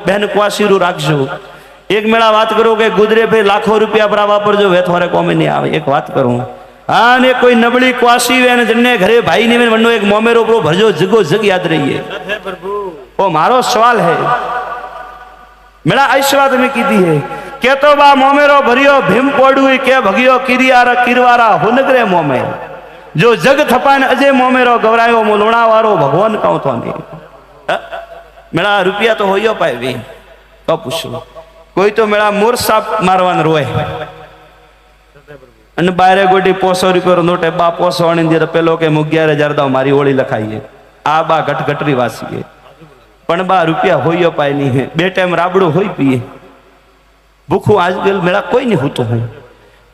બહેન કુવાસીરું રાખજો. એક મેળા વાત કરું કે ગુજરે ભાઈ લાખો રૂપિયા પર વાપરજો વેથવારે કોમે નહીં આવે. એક વાત કરું હા ને કોઈ નબળી ક્વાસી વે ને જને ઘરે ભાઈ ની વણનો એક મોમેરો પ્રો ભરજો જગો જગ યાદ રહીએ. ઓ મારો સવાલ હે મેળા આઈશ વાત મેં કીધી હે કે તો બા મોમેરો ભર્યો ભીમ પોડું કે ભગ્યો કિરિયારા કિરવારા હુનગરે મોમે જો જગ થપાને અજે મોમેરો ગવરાયો મો લોણાવારો ભગવાન કહું તો નહીં. મેળા રૂપિયા તો હોયો પાવી તો પૂછું કોઈ તો મેળા મોર સાપ મારવાન રોય અને બારે ગોડી 500 રૂપિયા નોટે બા 500 આણી દે પેલો કે 11,000 દાવ મારી ઓળી લખાઈએ. આ બા ઘટઘટરી વાસીએ પણ બા રૂપિયા હોયો પાય નહીં હે. બે ટાઈમ રાબડું હોય પીએ ભૂખું આજકાલ મેળા કોઈ નહીં હોતું હોય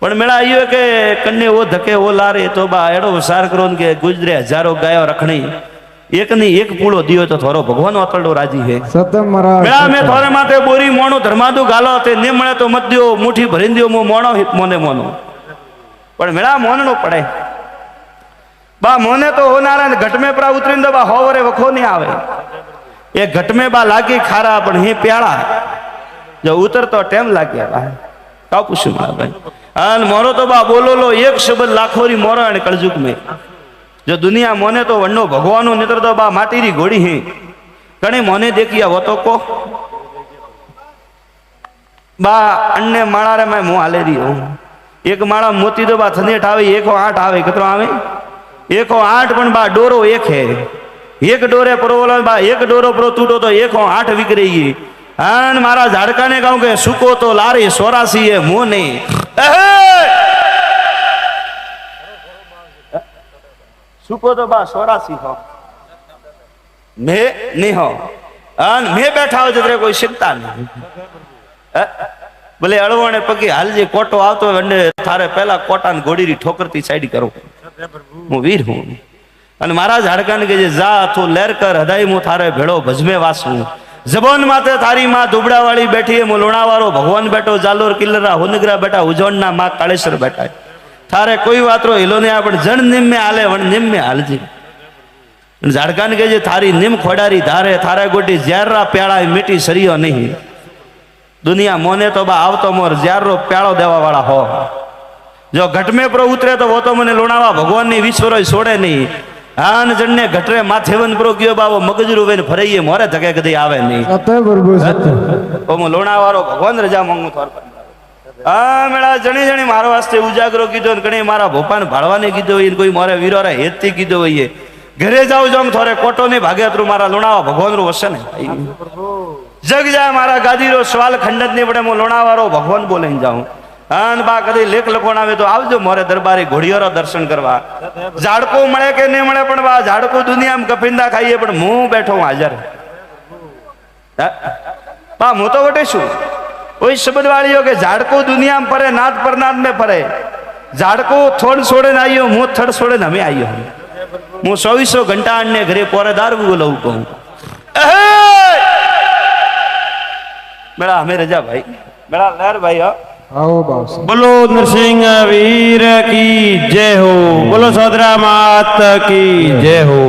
પણ મેળા આવ્યો કે કન્ને ઓ ધકે ઓ લારે તો બા એડો વિચાર કરો કે ગુજરે હજારો ગાયો રખણી એક ની એક પૂળો દિયો તો થોરો ભગવાન અતરડો રાજી હે. મેળા મેં થોરે માથે બોરી મોણું ધર્માદુ ગાલો તે ને મળે તો મત દ્યો મુઠી ભરી દ્યો મો મોણો મોને મોનો પણ મેળા મોનનો પડે બા મોને તો હોનારા ઘટ में પરા ઉતરીને બા હોવરે વખો નહીં આવે. એ ઘટ में બા લાગી ખારા પણ હે પ્યાળા જો ઉતરતો ટેમ લાગ્યા બા કાવ પૂછું મારા ભાઈ અને મોરો તો બા બોલો લો એક શબ્દ લાખોરી મોરો અને કળજુગ में जो दुनिया मोने तो वन्नो भगवानो नितर तो बा माटीरी घोड़ी है कणे मोने देखिया वो तो को बा अन्य माड़ा रे मैं मुंह हाले रही हूं. एक माड़ा मोती तो बा थनेट आवे 108 आवे कितरो आवे 108 पण बा डोरो एक है एक डोरे परोवलो बा एक डोरो परो टूटो तो 108 विकरी आन मारा झाड़का ने कहूं के सुको तो लारे 84 है मुंह नहीं सुको तो बा 84 हो मैं नहीं हो अन मैं बैठा हो जतरे कोई चिंता नहीं. भले अड़वणे पगी हाल जे कोटो आवतो वंडे थारे पहला कोटा ने घोड़ी री ठोकरती साइड करो हूँ वीर हूँ अन मारा झाड़कान के जे जा तू लेर कर हदाई मु थारे भेड़ो भजमे वासू जबोन माते थारी मां दुबड़ा वाली बैठी है मु लोणावारो भगवान बैठो जालोर किल्लरा हुनगरा बैठा उजोन ना मां कालेश्वर बैठा है थारे कोई वातरो हिलो ने आपण जन निम में हाले वन निम में हालजी. झाड़कान के जे थारी निम खोडारी धारे थारे गोटी ज्यारा प्याला मीठी सरियो नहीं दुनिया मोने तो बा आवतो मोर ज्यारो प्यालो देवा वाला हो जो घट में प्रो उतरे तो वो तो मने लोणावा भगवान नी विश्वरो छोड़े नहीं. हान जन्ने घटरे माथेवन प्रो गयो बाबो मगजरू वेन फरईए मोरे धके कदी आवे नहीं. ओ मो लोणावारो भगवान रजा मांगू थोर आ मेरा जणी जणी मारो वास्ते उजागरो कीधो घणी मारा भोपान भाड़वाने कीधो कोई मारे वीरो रे हेती कीधो होइए घरे जाओ जो थोड़े कोटो ने भागे तू मारा लोणावा भगवान रो वसन जग जाए मारा गादी रो सवाल खंडत नहीं पड़े मो लोणावारो भगवान बोले जाऊं आन बा कदी लेख लखोण आवे तो आवजो मोरे दरबारी घोड़ियोरो दर्शन करवा. झाड़को मळे के नहीं मळे पण बा झाड़को दुनिया में कपिंदा खाइए पण मुं बैठो हाजर बा मु तो वटे छू कोई शब्द वाली हो के झाड़को दुनिया में फरे नाथ पर नाथ में फरे झाड़को थोड़ छोड़े ना आइयो मुंह थड़ छोड़े ना हमें आइयो मु 24 घंटा अन्य घरे पोरेदार बोलू कहूं मेरा हमें रजा भाई मेरा लहर भाई हो बोलो नरसिंह वीर की जय हो बोलो सौदरा मात की जय हो.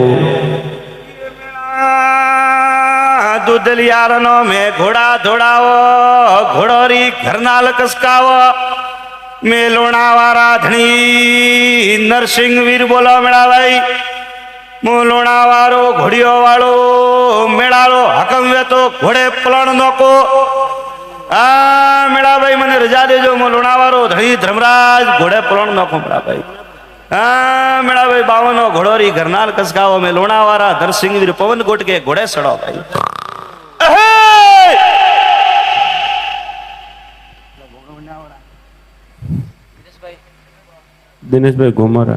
दूधलियारनो में घोड़ा दौड़ाओ घोड़ोरी घरनाल कसकाओ में लोणावारा धनी नरसिंह वीर बोलो मेरा भाई मु लोणावारो घोड़ियो वालो मेड़ालो हकम वे तो घोड़े पलण नोको आ मेरा भाई मने रजा देजो मु लोणावारो धनी धर्मराज घोड़े पलण नोको मेरा भाई हाँ मेरा भाई 52 घोड़ोरी घरनाल कसकाओ में लोणावारा नरसिंह वीर पवन कोट के घोड़े सड़ो भाई. दिनेश भाई घुमारा